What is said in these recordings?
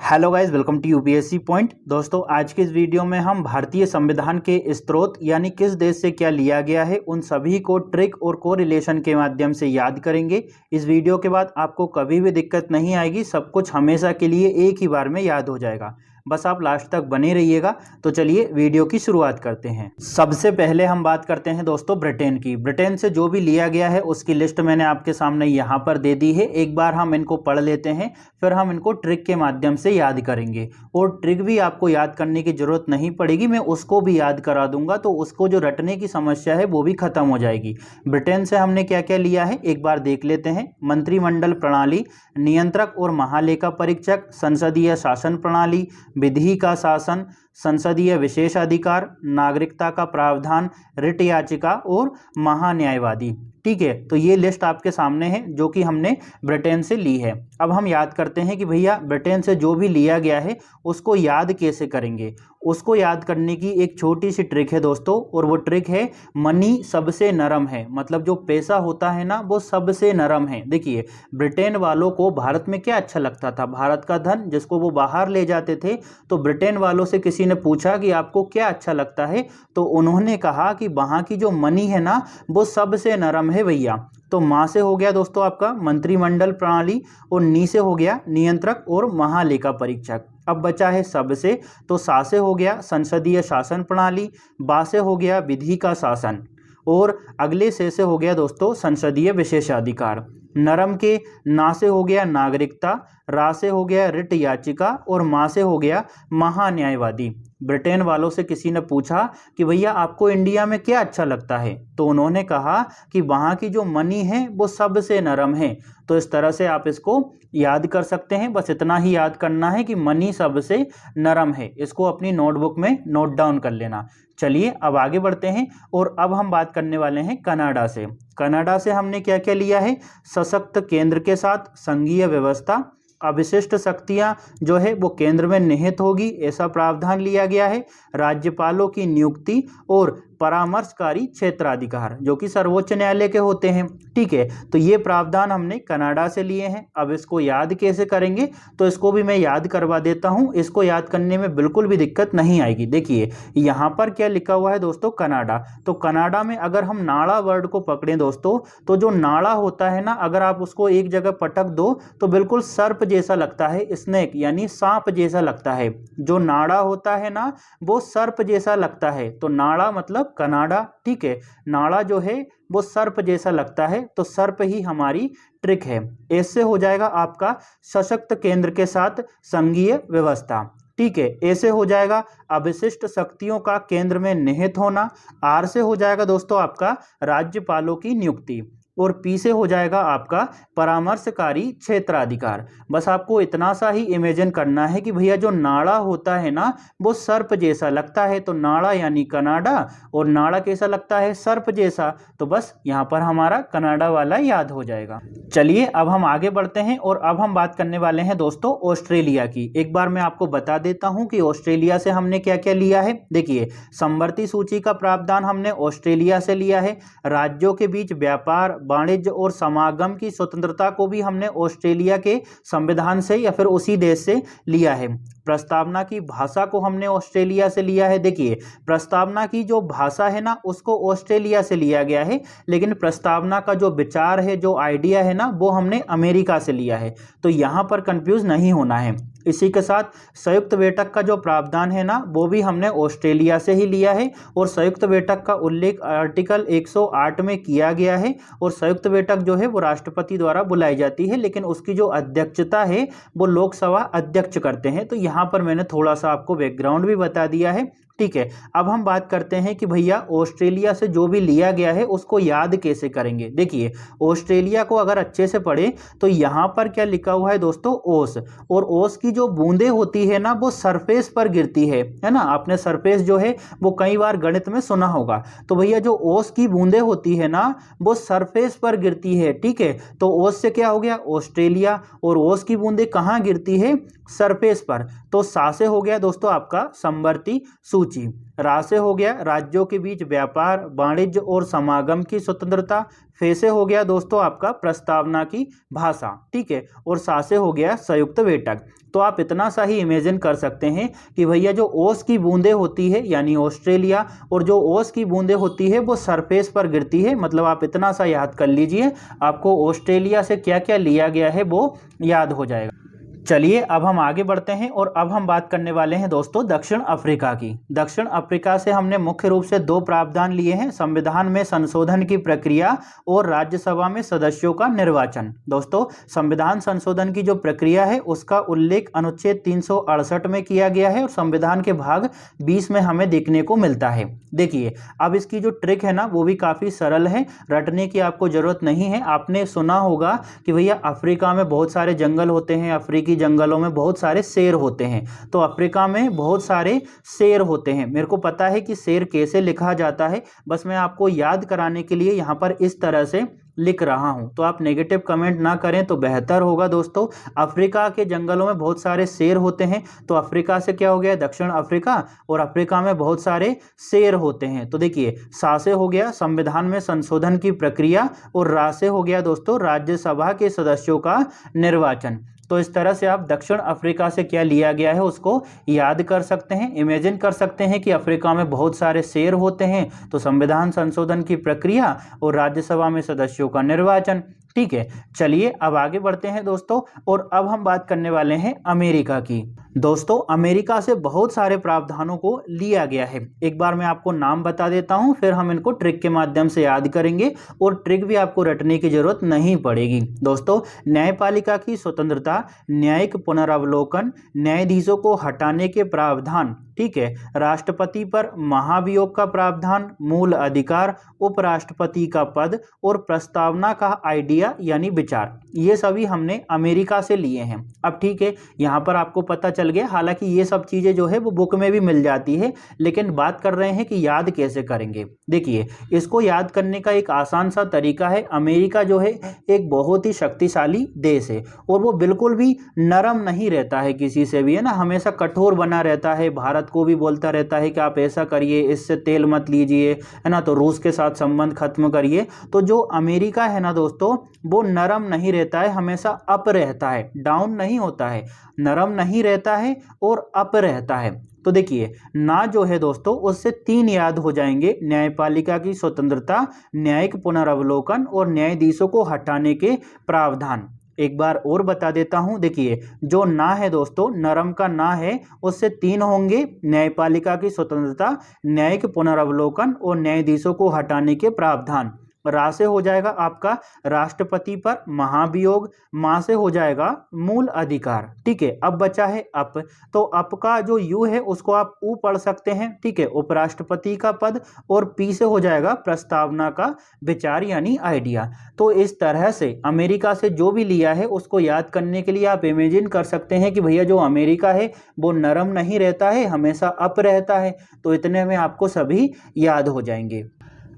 Hello guys, welcome to UPSC point. दोस्तों, आज के इस वीडियो में हम भारतीय संविधान के स्रोत यानी किस देश से क्या लिया गया है उन सभी को ट्रिक और कोरिलेशन के माध्यम से याद करेंगे। इस वीडियो के बाद आपको कभी भी दिक्कत नहीं आएगी, सब कुछ हमेशा के लिए एक ही बार में याद हो जाएगा। बस आप लास्ट तक बने रहिएगा। तो चलिए वीडियो की शुरुआत करते हैं। सबसे पहले हम बात करते हैं दोस्तों ब्रिटेन की। ब्रिटेन से जो भी लिया गया है उसकी लिस्ट मैंने आपके सामने यहाँ पर दे दी है। एक बार हम इनको पढ़ लेते हैं, फिर हम इनको ट्रिक के माध्यम से याद करेंगे। और ट्रिक भी आपको याद करने की जरूरत नहीं पड़ेगी, मैं उसको भी याद करा दूंगा, तो उसको जो रटने की समस्या है वो भी खत्म हो जाएगी। ब्रिटेन से हमने क्या क्या लिया है एक बार देख लेते हैं। मंत्रिमंडल प्रणाली, नियंत्रक और महालेखा परीक्षक, संसदीय शासन प्रणाली, विधि का शासन, संसदीय विशेषाधिकार, नागरिकता का प्रावधान, रिट याचिका और महान्यायवादी। ठीक है, तो ये लिस्ट आपके सामने है जो कि हमने ब्रिटेन से ली है। अब हम याद करते हैं कि भैया ब्रिटेन से जो भी लिया गया है उसको याद कैसे करेंगे। उसको याद करने की एक छोटी सी ट्रिक है दोस्तों, और वो ट्रिक है मनी सबसे नरम है। मतलब जो पैसा होता है ना वो सबसे नरम है। देखिए, ब्रिटेन वालों को भारत में क्या अच्छा लगता था, भारत का धन जिसको वो बाहर ले जाते थे। तो ब्रिटेन वालों से किसी ने पूछा कि आपको क्या अच्छा लगता है, तो उन्होंने कहा कि वहाँ की जो मनी है ना वो सबसे नरम है भैया। तो माँ से हो गया दोस्तों आपका मंत्रिमंडल प्रणाली, और नी से हो गया नियंत्रक और महालेखा परीक्षक। अब बचा है सब से, तो सा से हो गया संसदीय शासन प्रणाली, बा से हो गया विधि का शासन, और अगले से हो गया दोस्तों संसदीय विशेषाधिकार। नरम के ना से हो गया नागरिकता, रा से हो गया रिट याचिका, और मा से हो गया महान्यायवादी। ब्रिटेन वालों से किसी ने पूछा कि भैया आपको इंडिया में क्या अच्छा लगता है, तो उन्होंने कहा कि वहाँ की जो मनी है वो सबसे नरम है। तो इस तरह से आप इसको याद कर सकते हैं। बस इतना ही याद करना है कि मनी सबसे नरम है। इसको अपनी नोटबुक में नोट डाउन कर लेना। चलिए अब आगे बढ़ते हैं, और अब हम बात करने वाले हैं कनाडा से। कनाडा से हमने क्या क्या लिया है, सशक्त केंद्र के साथ संघीय व्यवस्था, अविशिष्ट शक्तियां जो है वो केंद्र में निहित होगी, ऐसा प्रावधान लिया गया है, राज्यपालों की नियुक्ति और परामर्शकारी क्षेत्राधिकार जो कि सर्वोच्च न्यायालय के होते हैं। ठीक है, तो ये प्रावधान हमने कनाडा से लिए हैं। अब इसको याद कैसे करेंगे, तो इसको भी मैं याद करवा देता हूं। इसको याद करने में बिल्कुल भी दिक्कत नहीं आएगी। देखिए यहाँ पर क्या लिखा हुआ है दोस्तों, कनाडा। तो कनाडा में अगर हम नाड़ा वर्ड को पकड़ें दोस्तों, तो जो नाड़ा होता है ना, अगर आप उसको एक जगह पटक दो तो बिल्कुल सर्प जैसा लगता है, स्नेक यानी सांप जैसा लगता है। जो नाड़ा होता है ना वो सर्प जैसा लगता है, तो नाड़ा मतलब कनाडा। ठीक है, नाड़ा जो है वो सर्प जैसा लगता है, तो सर्प ही हमारी ट्रिक है। ऐसे हो जाएगा आपका सशक्त केंद्र के साथ संघीय व्यवस्था। ठीक है, ऐसे हो जाएगा अविशिष्ट शक्तियों का केंद्र में निहित होना। आर से हो जाएगा दोस्तों आपका राज्यपालों की नियुक्ति, और पी से हो जाएगा आपका परामर्शकारी क्षेत्राधिकार। बस आपको इतना सा ही इमेजिन करना है कि भैया जो नाड़ा होता है ना वो सर्प जैसा लगता है, तो नाड़ा यानी कनाडा, और नाड़ा कैसा लगता है, सर्प जैसा। तो बस यहाँ पर हमारा कनाडा वाला याद हो जाएगा। चलिए अब हम आगे बढ़ते हैं, और अब हम बात करने वाले हैं दोस्तों ऑस्ट्रेलिया की। एक बार मैं आपको बता देता हूँ कि ऑस्ट्रेलिया से हमने क्या क्या लिया है। देखिए, समवर्ती सूची का प्रावधान हमने ऑस्ट्रेलिया से लिया है। राज्यों के बीच व्यापार, वाणिज्य और समागम की स्वतंत्रता को भी हमने ऑस्ट्रेलिया के संविधान से या फिर उसी देश से लिया है। प्रस्तावना की भाषा को हमने ऑस्ट्रेलिया से लिया है। देखिए, प्रस्तावना की जो भाषा है ना उसको ऑस्ट्रेलिया से लिया गया है, लेकिन प्रस्तावना का जो विचार है, जो आइडिया है ना, वो हमने अमेरिका से लिया है। तो यहाँ पर कंफ्यूज नहीं होना है। इसी के साथ संयुक्त बैठक का जो प्रावधान है ना वो भी हमने ऑस्ट्रेलिया से ही लिया है, और संयुक्त बैठक का उल्लेख आर्टिकल 108 में किया गया है। और संयुक्त बैठक जो है वो राष्ट्रपति द्वारा बुलाई जाती है, लेकिन उसकी जो अध्यक्षता है वो लोकसभा अध्यक्ष करते हैं। तो यहाँ पर मैंने थोड़ा सा आपको बैकग्राउंड भी बता दिया है। ठीक है, अब हम बात करते हैं कि भैया ऑस्ट्रेलिया से जो भी लिया गया है उसको याद कैसे करेंगे। देखिए, ऑस्ट्रेलिया को अगर अच्छे से पढ़े तो यहाँ पर क्या लिखा हुआ है दोस्तों, ओस। और ओस की जो बूंदें होती है ना वो सरफेस पर गिरती है ना। आपने सरफेस जो है वो कई बार गणित में सुना होगा। तो भैया जो ओस की बूंदें होती है ना वो सरफेस पर गिरती है। ठीक है, तो ओस से क्या हो गया ऑस्ट्रेलिया, और ओस की बूंदें कहाँ गिरती है, सरफेस पर। तो सा से हो गया दोस्तों आपका समवर्ती सूची, रा से हो गया राज्यों के बीच व्यापार, वाणिज्य और समागम की स्वतंत्रता, फे से हो गया दोस्तों आपका प्रस्तावना की भाषा, ठीक है, और सा से हो गया संयुक्त बैठक। तो आप इतना सा ही इमेजिन कर सकते हैं कि भैया जो ओस की बूंदें होती है यानी ऑस्ट्रेलिया, और जो ओस की बूंदें होती है वो सरफेस पर गिरती है, मतलब आप इतना सा याद कर लीजिए, आपको ऑस्ट्रेलिया से क्या क्या लिया गया है वो याद हो जाएगा। चलिए अब हम आगे बढ़ते हैं और अब हम बात करने वाले हैं दोस्तों दक्षिण अफ्रीका की। दक्षिण अफ्रीका से हमने मुख्य रूप से दो प्रावधान लिए हैं, संविधान में संशोधन की प्रक्रिया और राज्यसभा में सदस्यों का निर्वाचन। दोस्तों संविधान संशोधन की जो प्रक्रिया है उसका उल्लेख अनुच्छेद 368 में किया गया है और संविधान के भाग 20 में हमें देखने को मिलता है। देखिए अब इसकी जो ट्रिक है ना वो भी काफ़ी सरल है, रटने की आपको ज़रूरत नहीं है। आपने सुना होगा कि भैया अफ्रीका में बहुत सारे जंगल होते हैं, अफ्रीकी जंगलों में बहुत सारे शेर होते हैं, तो अफ्रीका में बहुत सारे शेर होते हैं। मेरे को पता है कि शेर कैसे लिखा जाता है, बस मैं आपको याद कराने के लिए यहाँ पर इस तरह से लिख रहा हूं, तो आप नेगेटिव कमेंट ना करें तो बेहतर होगा। दोस्तों अफ्रीका के जंगलों में बहुत सारे शेर होते हैं, तो अफ्रीका से क्या हो गया दक्षिण अफ्रीका, और अफ्रीका में बहुत सारे शेर होते हैं। तो देखिए सा से हो गया संविधान में संशोधन की प्रक्रिया और रा से हो गया दोस्तों राज्यसभा के सदस्यों का निर्वाचन। तो इस तरह से आप दक्षिण अफ्रीका से क्या लिया गया है उसको याद कर सकते हैं, इमेजिन कर सकते हैं कि अफ्रीका में बहुत सारे शेर होते हैं, तो संविधान संशोधन की प्रक्रिया और राज्यसभा में सदस्यों का निर्वाचन। ठीक है, चलिए अब आगे बढ़ते हैं दोस्तों, और अब हम बात करने वाले हैं अमेरिका की। दोस्तों अमेरिका से बहुत सारे प्रावधानों को लिया गया है। एक बार मैं आपको नाम बता देता हूं, फिर हम इनको ट्रिक के माध्यम से याद करेंगे और ट्रिक भी आपको रटने की जरूरत नहीं पड़ेगी। दोस्तों न्यायपालिका की स्वतंत्रता, न्यायिक पुनरावलोकन, न्यायाधीशों को हटाने के प्रावधान, ठीक है, राष्ट्रपति पर महाभियोग का प्रावधान, मूल अधिकार, उपराष्ट्रपति का पद और प्रस्तावना का आइडिया यानी विचार, ये सभी हमने अमेरिका से लिए हैं। अब ठीक है, यहाँ पर आपको पता चल गया, हालांकि ये सब चीजें जो है वो बुक में भी मिल जाती है, लेकिन बात कर रहे हैं कि याद कैसे करेंगे। देखिए इसको याद करने का एक आसान सा तरीका है। अमेरिका जो है एक बहुत ही शक्तिशाली देश है और वो बिल्कुल भी नरम नहीं रहता है किसी से भी, है ना, हमेशा कठोर बना रहता है। भारत को भी बोलता रहता है कि आप ऐसा करिए, इससे तेल मत लीजिए, है ना, तो रूस के साथ संबंध खत्म करिए। तो जो अमेरिका है ना दोस्तों वो नरम नहीं रहता है, हमेशा अप रहता है, डाउन नहीं होता है, नरम नहीं रहता है और अप रहता है। तो देखिए ना जो है दोस्तों उससे 3 याद हो जाएंगे, न्यायपालिका की स्वतंत्रता, न्यायिक पुनरावलोकन और न्यायाधीशों को हटाने के प्रावधान। एक बार और बता देता हूं, देखिए जो ना है दोस्तों, नरम का ना है, उससे 3 होंगे, न्यायपालिका की स्वतंत्रता, न्यायिक पुनरावलोकन और न्यायाधीशों को हटाने के प्रावधान। रा से हो जाएगा आपका राष्ट्रपति पर महाभियोग, मां से हो जाएगा मूल अधिकार। ठीक है, अब बचा है अप, तो अप का जो यू है उसको आप ऊ पढ़ सकते हैं, ठीक है, उपराष्ट्रपति का पद, और पी से हो जाएगा प्रस्तावना का विचार यानी आइडिया। तो इस तरह से अमेरिका से जो भी लिया है उसको याद करने के लिए आप इमेजिन कर सकते हैं कि भैया जो अमेरिका है वो नरम नहीं रहता है, हमेशा अप रहता है। तो इतने में आपको सभी याद हो जाएंगे।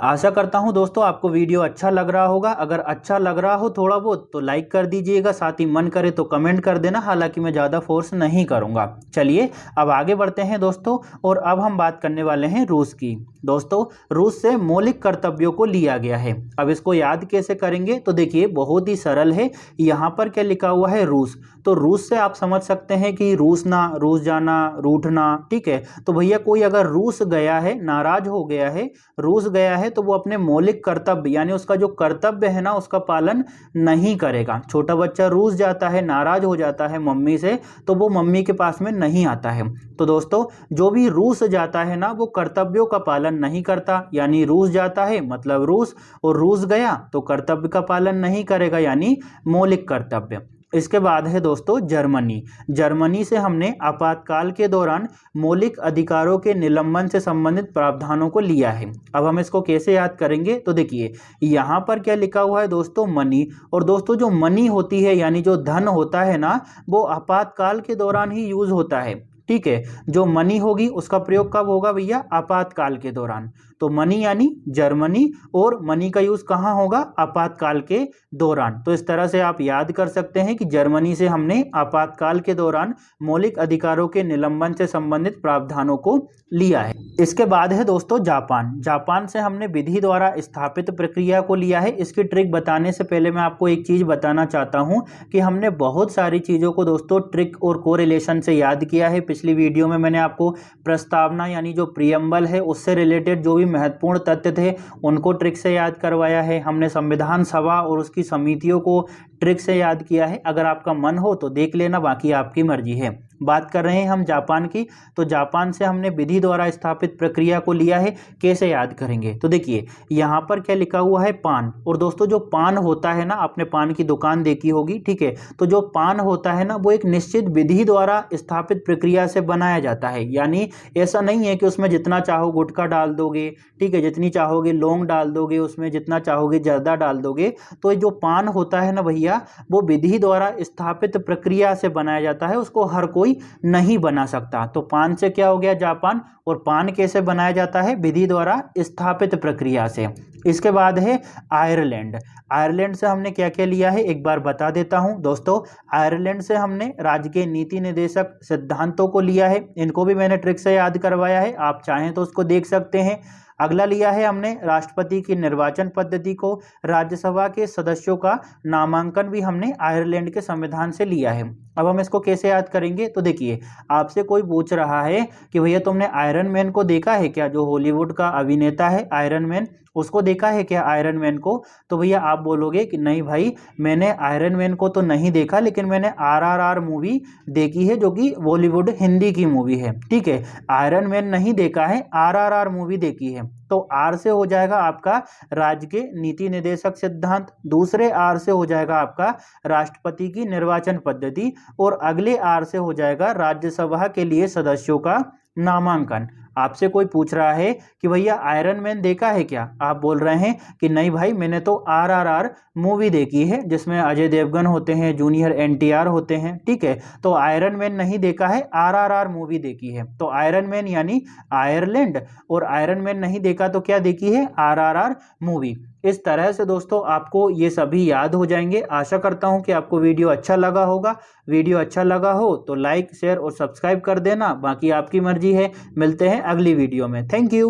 आशा करता हूं दोस्तों आपको वीडियो अच्छा लग रहा होगा। अगर अच्छा लग रहा हो थोड़ा बहुत तो लाइक कर दीजिएगा, साथ ही मन करे तो कमेंट कर देना, हालांकि मैं ज़्यादा फोर्स नहीं करूंगा। चलिए अब आगे बढ़ते हैं दोस्तों, और अब हम बात करने वाले हैं रूस की। दोस्तों रूस से मौलिक कर्तव्यों को लिया गया है। अब इसको याद कैसे करेंगे, तो देखिए बहुत ही सरल है। यहाँ पर क्या लिखा हुआ है रूस, तो रूस से आप समझ सकते हैं कि रूसना, रूस जाना, रूठना, ठीक है। तो भैया कोई अगर रूस गया है, नाराज हो गया है, रूस गया है, तो वो अपने मौलिक कर्तव्य यानी उसका जो कर्तव्य है ना उसका पालन नहीं करेगा। छोटा बच्चा रूस जाता है, नाराज हो जाता है मम्मी से, तो वो मम्मी के पास में नहीं आता है। तो दोस्तों जो भी रूस जाता है ना वो कर्तव्यों का पालन नहीं करता, यानी रूस जाता है मतलब रूस, और रूस गया तो कर्तव्य का पालन नहीं करेगा यानी मौलिक कर्तव्य। इसके बाद है दोस्तों जर्मनी। जर्मनी से हमने आपातकाल के दौरान मौलिक अधिकारों के निलंबन से संबंधित प्रावधानों को लिया है। अब हम इसको कैसे याद करेंगे, तो देखिए यहाँ पर क्या लिखा हुआ है दोस्तों मनी, और दोस्तों जो मनी होती है यानी जो धन होता है ना वो आपातकाल के दौरान ही यूज होता है। ठीक है, जो मनी होगी उसका प्रयोग कब होगा भैया, आपातकाल के दौरान। तो मनी यानी जर्मनी, और मनी का यूज कहाँ होगा, आपातकाल के दौरान। तो इस तरह से आप याद कर सकते हैं कि जर्मनी से हमने आपातकाल के दौरान मौलिक अधिकारों के निलंबन से संबंधित प्रावधानों को लिया है। इसके बाद है दोस्तों जापान। जापान से हमने विधि द्वारा स्थापित प्रक्रिया को लिया है। इसकी ट्रिक बताने से पहले मैं आपको एक चीज बताना चाहता हूं कि हमने बहुत सारी चीजों को दोस्तों ट्रिक और कोरिलेशन से याद किया है। पिछली वीडियो में मैंने आपको प्रस्तावना यानी जो प्रियम्बल है उससे रिलेटेड जो भी महत्वपूर्ण तथ्य थे उनको ट्रिक से याद करवाया है। हमने संविधान सभा और उसकी समितियों को ट्रिक से याद किया है। अगर आपका मन हो तो देख लेना, बाकी आपकी मर्जी है। बात कर रहे हैं हम जापान की, तो जापान से हमने विधि द्वारा स्थापित प्रक्रिया को लिया है। कैसे याद करेंगे, तो देखिए यहाँ पर क्या लिखा हुआ है, पान। और दोस्तों जो पान होता है ना, आपने पान की दुकान देखी होगी, ठीक है। तो जो पान होता है ना वो एक निश्चित विधि द्वारा स्थापित प्रक्रिया से बनाया जाता है। यानी ऐसा नहीं है कि उसमें जितना चाहो गुटखा डाल दोगे, ठीक है, जितनी चाहोगे लौंग डाल दोगे, उसमें जितना चाहोगे जर्दा डाल दोगे। तो जो पान होता है ना भैया, वो विधि द्वारा स्थापित प्रक्रिया से बनाया जाता है, उसको हर कोई नहीं बना सकता। तो पान से क्या हो गया, जापान। और पान कैसे बनाया जाता है, विधि द्वारा स्थापित प्रक्रिया से। इसके बाद है आयरलैंड। आयरलैंड से हमने क्या क्या लिया है एक बार बता देता हूं दोस्तों। आयरलैंड से हमने राज्य के नीति निर्देशक सिद्धांतों को लिया है। इनको भी मैंने ट्रिक से याद करवाया है, आप चाहें तो उसको देख सकते हैं। अगला लिया है हमने राष्ट्रपति की निर्वाचन पद्धति को, राज्यसभा के सदस्यों का नामांकन भी हमने आयरलैंड के संविधान से लिया है। अब हम इसको कैसे याद करेंगे, तो देखिए आपसे कोई पूछ रहा है कि भैया तुमने आयरन मैन को देखा है क्या, जो हॉलीवुड का अभिनेता है आयरन मैन, उसको देखा है क्या आयरन मैन को। तो भैया आप बोलोगे कि नहीं भाई मैंने आयरन मैन को तो नहीं देखा, लेकिन मैंने RRR मूवी देखी है जो कि बॉलीवुड हिंदी की मूवी है, ठीक है। आयरन मैन नहीं देखा है, RRR मूवी देखी है। तो आर से हो जाएगा आपका राज्य के नीति निर्देशक सिद्धांत, दूसरे आर से हो जाएगा आपका राष्ट्रपति की निर्वाचन पद्धति, और अगले आर से हो जाएगा राज्यसभा के लिए सदस्यों का नामांकन। आपसे कोई पूछ रहा है कि भैया आयरन मैन देखा है क्या, आप बोल रहे हैं कि नहीं भाई मैंने तो RRR मूवी देखी है जिसमें अजय देवगन होते हैं, जूनियर NTR होते हैं, ठीक है। तो आयरन मैन नहीं देखा है, RRR मूवी देखी है। तो आयरन मैन यानी आयरलैंड, और आयरन मैन नहीं देखा तो क्या देखी है, RRR मूवी। इस तरह से दोस्तों आपको ये सभी याद हो जाएंगे। आशा करता हूं कि आपको वीडियो अच्छा लगा होगा। वीडियो अच्छा लगा हो तो लाइक शेयर और सब्सक्राइब कर देना, बाकी आपकी मर्जी है। मिलते हैं अगली वीडियो में। Thank you.